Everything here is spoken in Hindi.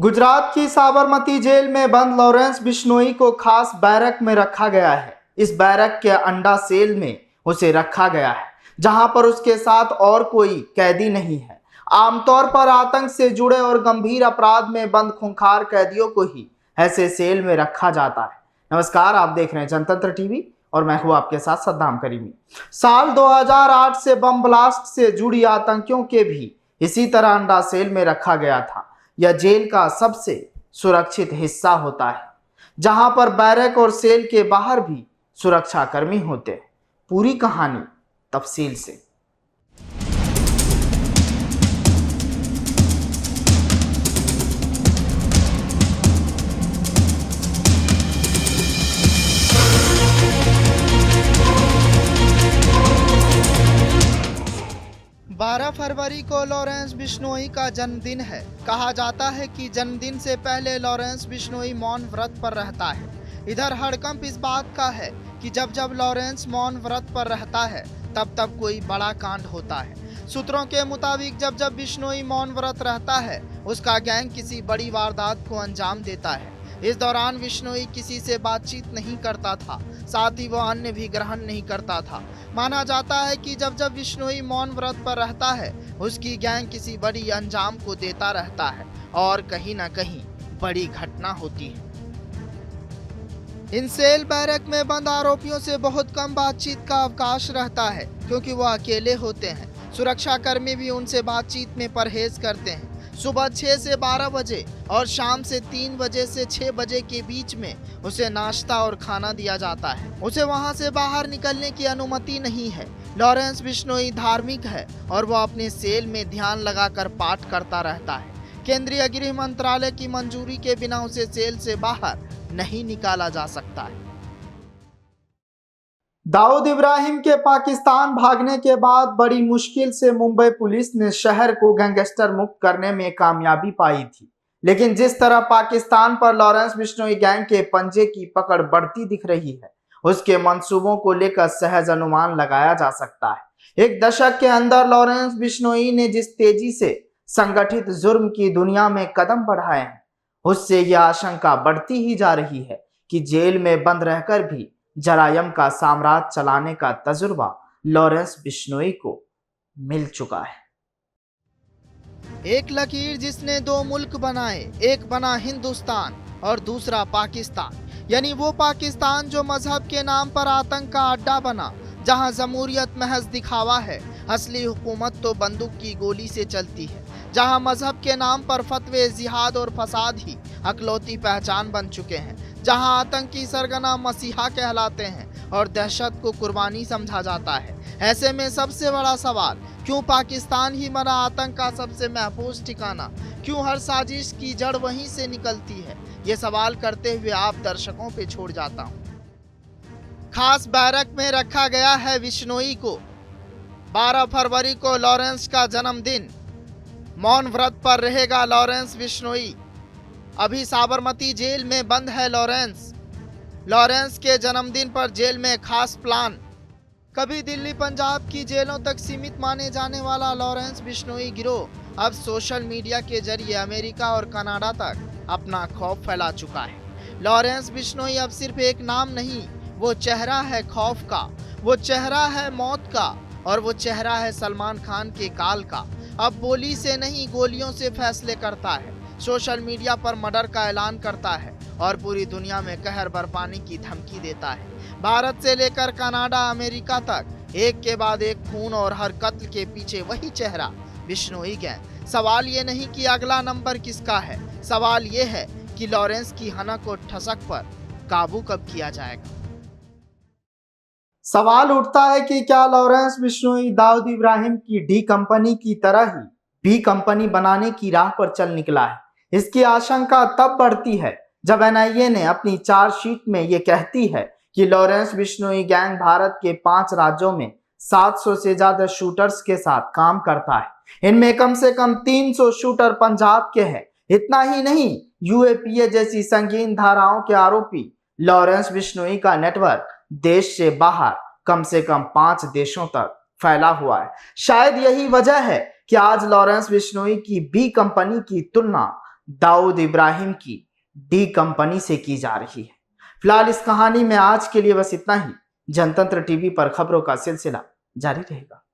गुजरात की साबरमती जेल में बंद लॉरेंस बिश्नोई को खास बैरक में रखा गया है। इस बैरक के अंडा सेल में उसे रखा गया है, जहां पर उसके साथ और कोई कैदी नहीं है। आमतौर पर आतंक से जुड़े और गंभीर अपराध में बंद खूंखार कैदियों को ही ऐसे सेल में रखा जाता है। नमस्कार, आप देख रहे हैं जनतंत्र टीवी और मैं हूं आपके साथ सद्दाम करीमी। साल 2008 से बम ब्लास्ट से जुड़ी आतंकियों के भी इसी तरह अंडा सेल में रखा गया था। यह जेल का सबसे सुरक्षित हिस्सा होता है, जहां पर बैरक और सेल के बाहर भी सुरक्षा कर्मी होते हैं। पूरी कहानी तफसील से। बारह फरवरी को लॉरेंस बिश्नोई का जन्मदिन है। कहा जाता है कि जन्मदिन से पहले लॉरेंस बिश्नोई मौन व्रत पर रहता है। इधर हड़कंप इस बात का है कि जब जब लॉरेंस मौन व्रत पर रहता है तब तब कोई बड़ा कांड होता है। सूत्रों के मुताबिक जब जब बिश्नोई मौन व्रत रहता है, उसका गैंग किसी बड़ी वारदात को अंजाम देता है। इस दौरान बिश्नोई किसी से बातचीत नहीं करता था, साथ ही वह अन्य भी ग्रहण नहीं करता था। माना जाता है कि जब जब बिश्नोई मौन व्रत पर रहता है, उसकी गैंग किसी बड़ी अंजाम को देता रहता है और कहीं न कहीं बड़ी घटना होती है। इन सेल बैरक में बंद आरोपियों से बहुत कम बातचीत का अवकाश रहता है, क्योंकि वह अकेले होते हैं। सुरक्षा कर्मी भी उनसे बातचीत में परहेज करते हैं। सुबह 6 से 12 बजे और शाम से 3 बजे से 6 बजे के बीच में उसे नाश्ता और खाना दिया जाता है। उसे वहां से बाहर निकलने की अनुमति नहीं है। लॉरेंस बिश्नोई धार्मिक है और वह अपने सेल में ध्यान लगाकर पाठ करता रहता है। केंद्रीय गृह मंत्रालय की मंजूरी के बिना उसे सेल से बाहर नहीं निकाला जा सकता है। दाऊद इब्राहिम के पाकिस्तान भागने के बाद बड़ी मुश्किल से मुंबई पुलिस ने शहर को गैंगस्टर मुक्त करने में कामयाबी पाई थी, लेकिन जिस तरह पाकिस्तान पर लॉरेंस बिश्नोई गैंग के पंजे की पकड़ बढ़ती दिख रही है, उसके मंसूबों को लेकर सहज अनुमान लगाया जा सकता है। एक दशक के अंदर लॉरेंस बिश्नोई ने जिस तेजी से संगठित जुर्म की दुनिया में कदम बढ़ाए हैं, उससे यह आशंका बढ़ती ही जा रही है कि जेल में बंद रहकर भी जरायम का साम्राज्य चलाने का तजुर्बा लॉरेंस बिश्नोई को मिल चुका है। एक लकीर जिसने दो मुल्क बनाए, एक बना हिंदुस्तान और दूसरा पाकिस्तान। यानी वो पाकिस्तान जो मजहब के नाम पर आतंक का अड्डा बना, जहां जमहूरियत महज दिखावा है, असली हुकूमत तो बंदूक की गोली से चलती है। जहां मजहब के नाम पर फतवे, जिहाद और फसाद ही अकलौती पहचान बन चुके हैं। जहां आतंकी सरगना मसीहा कहलाते हैं और दहशत को कुर्बानी समझा जाता है। ऐसे में सबसे बड़ा सवाल, क्यों पाकिस्तान ही बना आतंक का सबसे महफूज ठिकाना? क्यों हर साजिश की जड़ वहीं से निकलती है? ये सवाल करते हुए आप दर्शकों पे छोड़ जाता हूँ। खास बैरक में रखा गया है बिश्नोई को। 12 फरवरी को लॉरेंस का जन्मदिन। मौन व्रत पर रहेगा लॉरेंस बिश्नोई। अभी साबरमती जेल में बंद है लॉरेंस। लॉरेंस के जन्मदिन पर जेल में खास प्लान। कभी दिल्ली पंजाब की जेलों तक सीमित माने जाने वाला लॉरेंस बिश्नोई गिरोह अब सोशल मीडिया के जरिए अमेरिका और कनाडा तक अपना खौफ फैला चुका है। लॉरेंस बिश्नोई अब सिर्फ एक नाम नहीं, वो चेहरा है खौफ का, वो चेहरा है मौत का और वो चेहरा है सलमान खान के काल का। अब बोली से नहीं, गोलियों से फैसले करता है। सोशल मीडिया पर मर्डर का ऐलान करता है और पूरी दुनिया में कहर बरपाने की धमकी देता है। भारत से लेकर कनाडा, अमेरिका तक एक के बाद एक खून और हर कत्ल के पीछे वही चेहरा, बिश्नोई गैंग। सवाल ये नहीं कि अगला नंबर किसका है, सवाल ये है कि लॉरेंस की हनक और ठसक पर काबू कब किया जाएगा। सवाल उठता है कि क्या लॉरेंस बिश्नोई दाऊद इब्राहिम की डी कंपनी की तरह ही बी कंपनी बनाने की राह पर चल निकला है। इसकी आशंका तब बढ़ती है जब एनआईए ने अपनी चार्जशीट में ये कहती है कि लॉरेंस बिश्नोई गैंग भारत के 5 राज्यों में 700 से ज्यादा शूटर्स के साथ काम करता है। इनमें कम से कम 300 शूटर पंजाब के हैं। इतना ही नहीं, यूएपीए जैसी संगीन धाराओं के आरोपी लॉरेंस बिश्नोई का नेटवर्क देश से बाहर कम से कम 5 देशों तक फैला हुआ है। शायद यही वजह है कि आज लॉरेंस बिश्नोई की बी कंपनी की तुलना दाऊद इब्राहिम की डी कंपनी से की जा रही है। फिलहाल इस कहानी में आज के लिए बस इतना ही। जनतंत्र टीवी पर खबरों का सिलसिला जारी रहेगा।